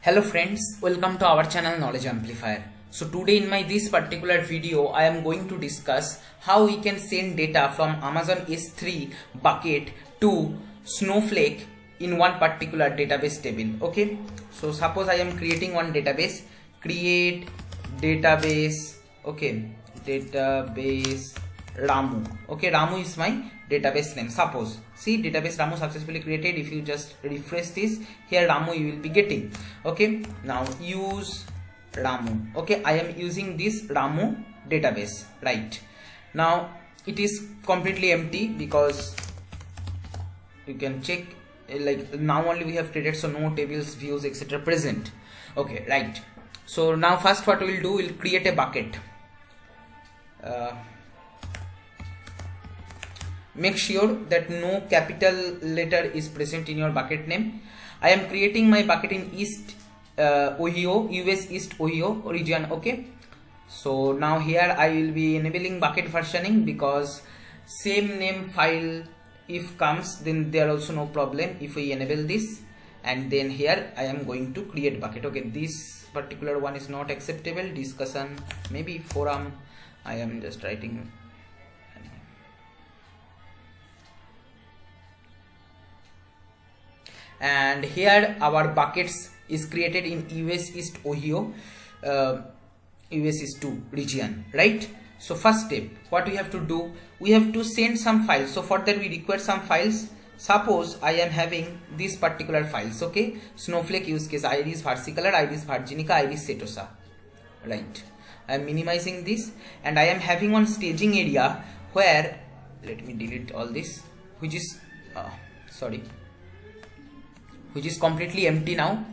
Hello friends, welcome to our channel Knowledge Amplifier. So today in this particular video I am going to discuss how we can send data from Amazon S3 bucket to Snowflake in one particular database table. Okay, so suppose I am creating one database, create database, okay, database Ramu. Okay, Ramu is my database name. Suppose, see, database Ramu successfully created. If you just refresh this, here Ramu you will be getting. Okay, now use Ramu. Okay, I am using this Ramu database. Right now it is completely empty because you can check, like now only we have created, so no tables, views, etc. present. Okay, right. So now first what we will do, we'll create a bucket. Make sure that no capital letter is present in your bucket name. I am creating my bucket in East Ohio, US East Ohio region. Okay, so now here I will be enabling bucket versioning because same name file if comes, then there also no problem if we enable this. And then here I am going to create bucket. Okay, this particular one is not acceptable. Discussion, maybe forum. I am just writing. And here our buckets is created in US East Ohio, US East 2 region, right? So first step, what we have to do, we have to send some files. So for that we require some files. Suppose I am having these particular files. Okay, Snowflake use case, iris versicolor, iris virginica, iris setosa, right? I am minimizing this, and I am having one staging area where, let me delete all this, which is which is completely empty now.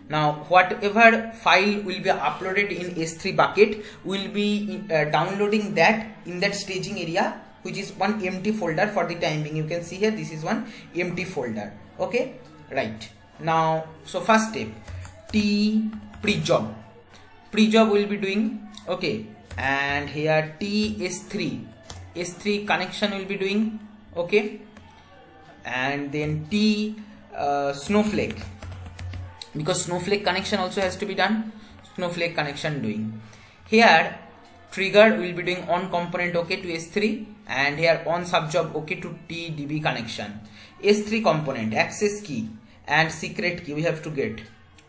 Now whatever file will be uploaded in S3 bucket will be downloading that in that staging area, which is one empty folder for the time being. You can see here this is one empty folder. Okay, right. Now so first step, T pre-job will be doing. Okay, and here T S3 connection will be doing. Okay, and then T Snowflake, because Snowflake connection also has to be done. Snowflake connection doing. Here trigger will be doing on component okay to S3, and here on subjob okay to TDB connection. S3 component access key and secret key we have to get.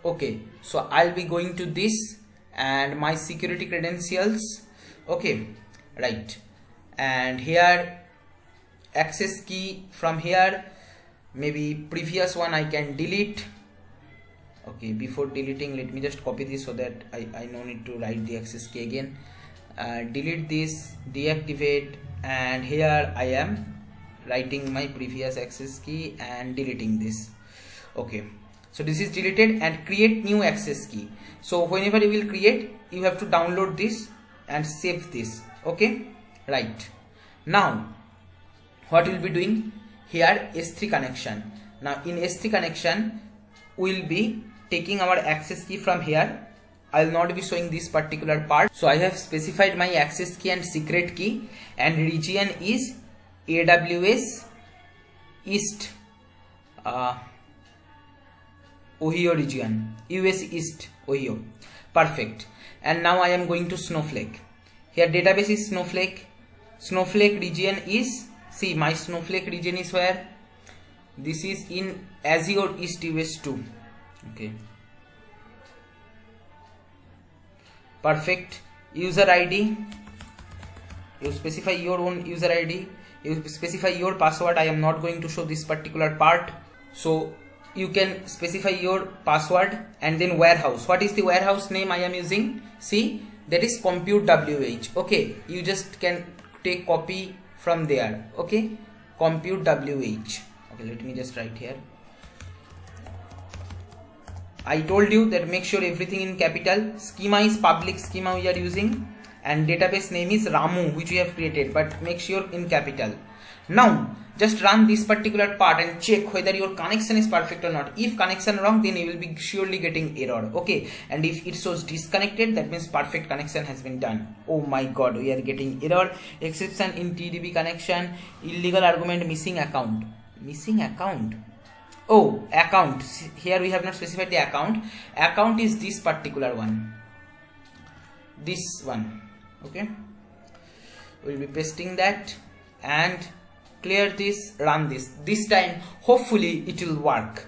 Okay, so I'll be going to this and my security credentials. Okay, right. And here access key, from here maybe previous one I can delete. Okay, before deleting let me just copy this so that I no need to write the access key again. Delete this, deactivate, and here I am writing my previous access key and deleting this. Okay, so this is deleted, and create new access key. So whenever you will create, you have to download this and save this. Okay, right. Now what we will be doing here, S3 connection. Now in S3 connection we will be taking our access key from here. I will not be showing this particular part. So I have specified my access key and secret key, and region is AWS East Ohio region, US East Ohio. Perfect. And now I am going to Snowflake. Here database is Snowflake. Snowflake region is, see, my Snowflake region is where? This is in Azure East US 2. Okay. Perfect. User ID. You specify your own user ID. You specify your password. I am not going to show this particular part. So you can specify your password, and then warehouse. What is the warehouse name I am using? See, that is compute WH. Okay, you just can take copy from there. Okay, compute WH. Okay, let me just write here. I told you that make sure everything in capital. Schema is public schema we are using, and database name is Ramu, which we have created, but make sure in capital. Now just run this particular part and check whether your connection is perfect or not. If connection wrong, then you will be surely getting error. Okay, and if it shows disconnected, that means perfect connection has been done. Oh my god, we are getting error, exception in TDB connection, illegal argument, missing account. Oh, account. Here we have not specified the account. Account is this particular one. This one. Okay. We'll be pasting that and clear this, run this. This time, hopefully, it will work.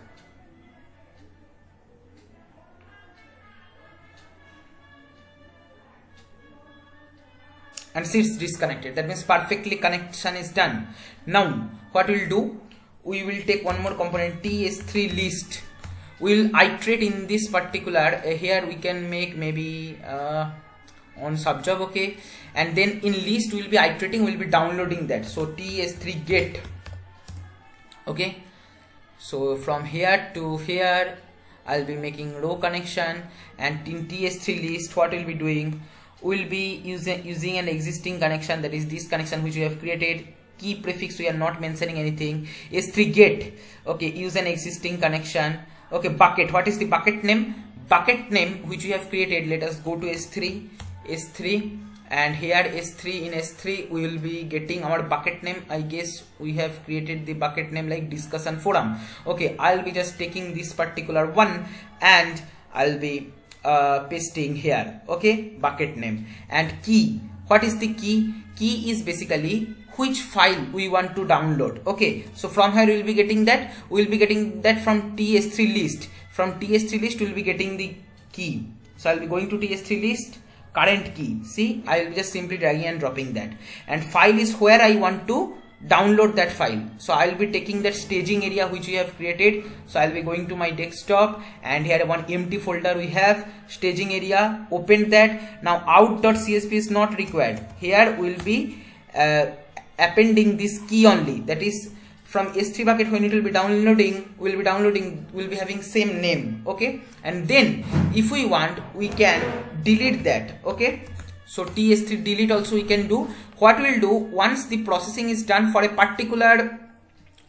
And see, it's disconnected. That means perfectly connection is done. Now, what we'll do? We will take one more component, TS3 list. We'll iterate in this particular. Here we can make maybe on subjob, okay. And then in list we'll be iterating. We'll be downloading that. So TS3 get. Okay. So from here to here, I'll be making row connection. And in TS3 list, what we'll be doing? We'll be using an existing connection, that is this connection which we have created. Key prefix, we are not mentioning anything. S3 get. Okay, use an existing connection. Okay, bucket. What is the bucket name? Bucket name which we have created. Let us go to S3, and here S3, in S3 we will be getting our bucket name. I guess we have created the bucket name like discussion forum. Okay, I'll be just taking this particular one and I'll be pasting here. Okay, bucket name. And key. What is the key? Key is basically which file we want to download. Okay, so from here we will be getting that. We will be getting that from TS3 list. From TS3 list we will be getting the key. So I'll be going to TS3 list, current key. See, I will be just simply dragging and dropping that. And file is where I want to download that file. So I'll be taking that staging area which we have created. So I'll be going to my desktop, and here one empty folder we have, staging area. Open that. Now out.csv is not required. Here we'll be appending this key only. That is from S3 bucket. When it will be downloading, we'll be having same name. Okay, and then if we want, we can delete that. Okay, so TS3 delete also we can do. What we'll do, once the processing is done for a particular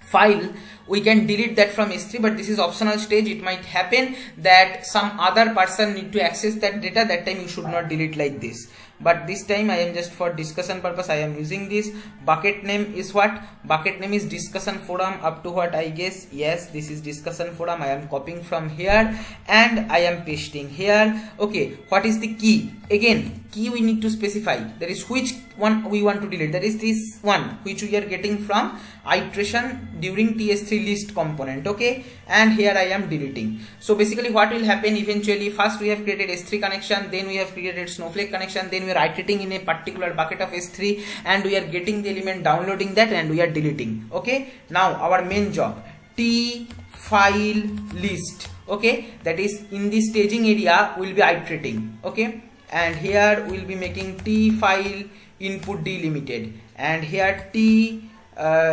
file, we can delete that from S3, but this is optional stage. It might happen that some other person need to access that data. That time you should not delete like this. But this time I am just for discussion purpose, I am using this. Bucket name is what? Bucket name is discussion forum up to what, I guess. Yes, this is discussion forum. I am copying from here and I am pasting here. Okay, what is the key? Again, key we need to specify. That is which one we want to delete. That is this one which we are getting from iteration during TS3 list component. Okay, and here I am deleting. So basically what will happen eventually, first we have created S3 connection, then we have created Snowflake connection, then we are iterating in a particular bucket of S3, and we are getting the element, downloading that, and we are deleting. Okay, now our main job, T file list. Okay, that is in the staging area we will be iterating. Okay, and here we will be making T file input delimited, and here T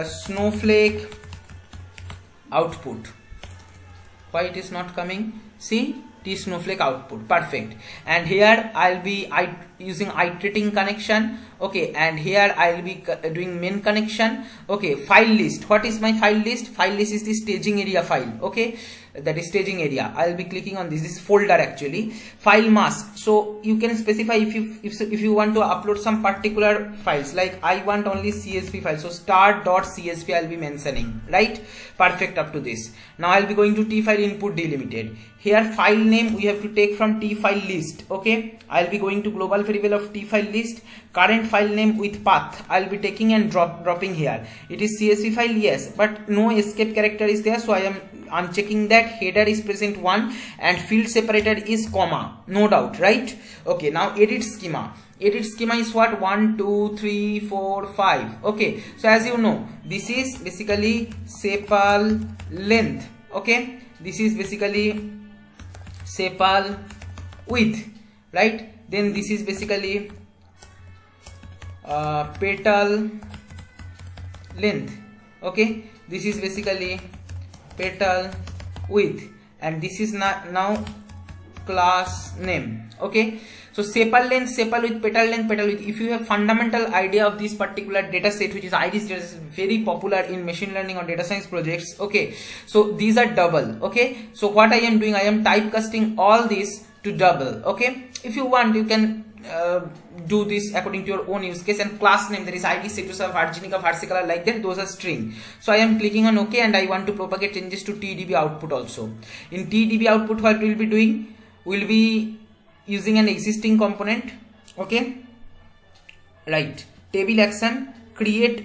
Snowflake output. Why it is not coming? See, T Snowflake output. Perfect. And here I'll be using iterating connection. Okay, and here I'll be doing main connection. Okay, file list. What is my file list? File list is the staging area file. Okay, that is staging area. I'll be clicking on this. This is folder actually. File mask. So you can specify if you want to upload some particular files. Like I want only CSV file. So start.csv I'll be mentioning. Right? Perfect up to this. Now I'll be going to T file input delimited. Here file name we have to take from T file list. Okay, I'll be going to global variable of T file list. Current file name with path I'll be taking and dropping here. It is CSV file, yes, but no escape character is there, so I am unchecking that. Header is present 1 and field separator is comma, no doubt, right? Okay, now edit schema. Edit schema is what? 1 2 3 4 5. Okay, so as you know, this is basically sepal length. Okay, this is basically sepal width, right? Then this is basically petal length. Okay, this is basically petal width, and this is now class name. Okay, so sepal length, sepal width, petal length, petal width. If you have fundamental idea of this particular data set, which is iris data set, very popular in machine learning or data science projects. Okay, so these are double. Okay, so what I am doing, I am typecasting all this to double. Okay, if you want, you can do this according to your own use case. And class name, there is ID, Setosa, Virginica, Versicolor, like that, those are string. So I am clicking on OK, and I want to propagate changes to TDB output also. In TDB output, what we will be doing, we will be using an existing component. Okay, right, table action, create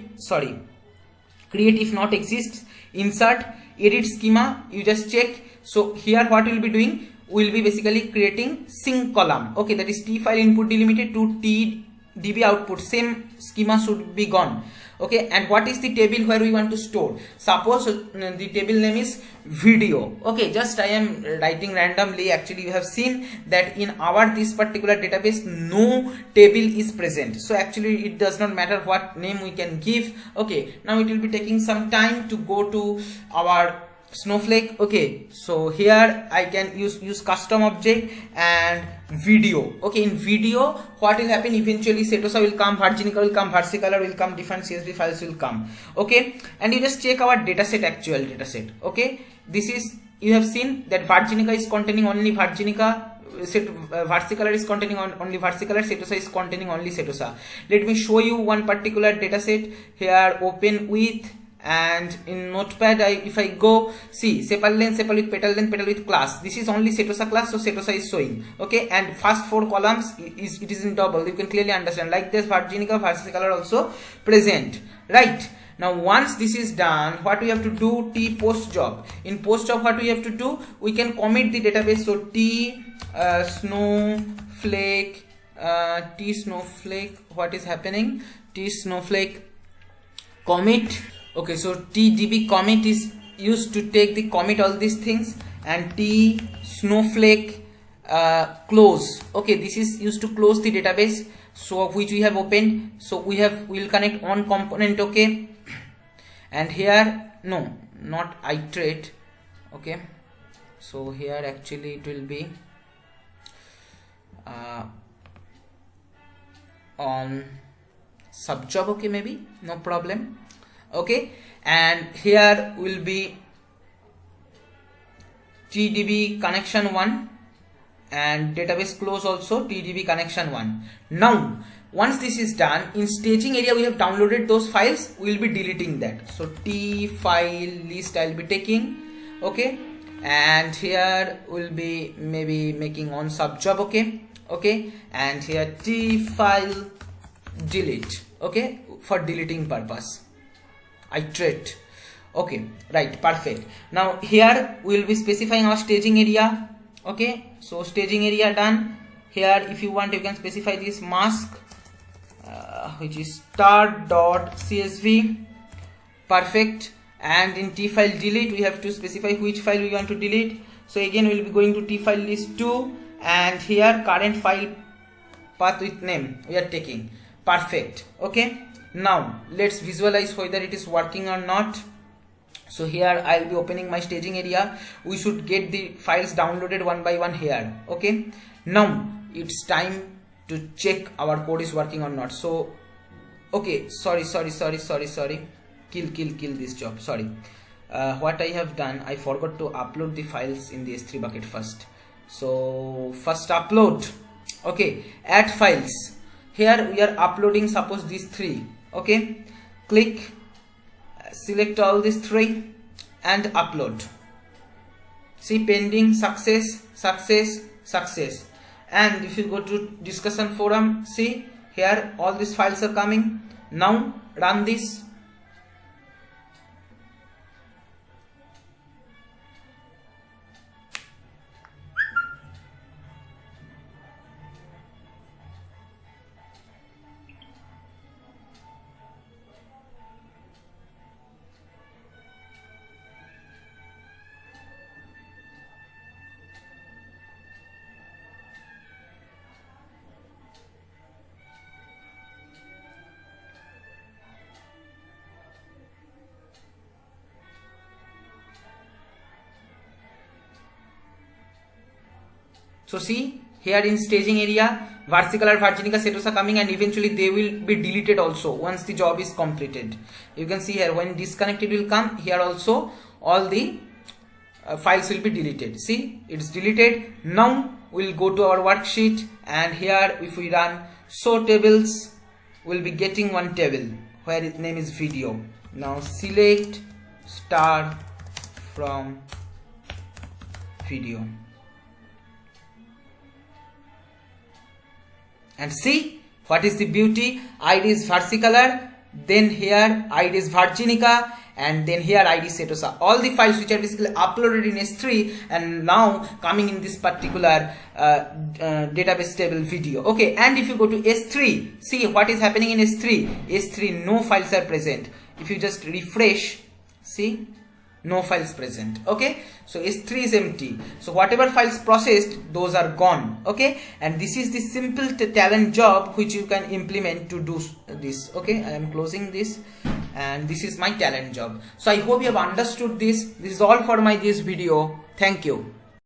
if not exists, insert, edit schema, you just check. So here what we will be doing, we will be basically creating sync column. Okay, that is T file input delimited to TDB output, same schema should be gone. Okay, and what is the table where we want to store? Suppose the table name is video. Okay, just I am writing randomly. Actually, you have seen that in our this particular database no table is present, so actually it does not matter what name we can give. Okay, now it will be taking some time to go to our Snowflake. Okay, so here I can use custom object and video. Okay, in video what will happen, eventually Setosa will come, Virginica will come, Versicolor will come, different CSV files will come. Okay, and you just check our dataset, actual dataset. Okay, this is, you have seen that Virginica is containing only Virginica, Versicolor is containing only Versicolor, Setosa is containing only Setosa. Let me show you one particular dataset here, open with, and in notepad if I go, see sepal length, sepal with, petal length, petal with class, this is only Setosa class, so Setosa is showing. Okay, and first 4 columns it is in double, you can clearly understand, like this Virginica, Versicolor also present, right? Now once this is done, what we have to do, T post job. In post job what we have to do, we can commit the database. So T Snowflake, what is happening, T Snowflake commit. Okay, so TDB commit is used to take the commit all these things, and T Snowflake close. Okay, this is used to close the database, so which we have opened. So we will connect on component. Okay, and here no, not iterate. Okay, so here actually it will be on subjob. Okay, maybe no problem. Okay, and here will be TDB connection 1 and database close also TDB connection 1. Now once this is done, in staging area we have downloaded those files, we will be deleting that. So T file list I will be taking. Okay, and here will be maybe making on subjob. Okay, and here T file delete. Okay, for deleting purpose, iterate. Okay, right, perfect. Now here we will be specifying our staging area. Okay, so staging area done. Here if you want, you can specify this mask which is start.csv. Perfect. And in T file delete we have to specify which file we want to delete. So again we will be going to T file list 2, and here current file path with name we are taking. Perfect. Okay, now let's visualize whether it is working or not. So here I will be opening my staging area. We should get the files downloaded one by one here. Okay, now it's time to check our code is working or not. So okay, sorry, kill this job, sorry. What I have done, I forgot to upload the files in the S3 bucket first. So first upload. Okay, add files. Here we are uploading, suppose these 3. Okay, click, select all these 3 and upload. See, pending, success. And if you go to discussion forum, see here all these files are coming. Now run this. So see here in staging area, Versicolor, Virginica, Setosa coming, and eventually they will be deleted also once the job is completed. You can see here when disconnected will come, here also all the files will be deleted. See, it's deleted. Now we'll go to our worksheet, and here if we run show tables, we'll be getting one table where its name is video. Now select star from video, and see what is the beauty. ID is versicolor, then here ID is Virginica, and then here ID Setosa. All the files which are basically uploaded in S3 and now coming in this particular database table video. Okay, and if you go to S3, see what is happening in S3. S3 no files are present. If you just refresh, see, no files present. Okay, so S3 is empty, so whatever files processed, those are gone. Okay, and this is the simple Talend job which you can implement to do this. Okay, I am closing this, and this is my Talend job. So I hope you have understood this. This is all for this video. Thank you.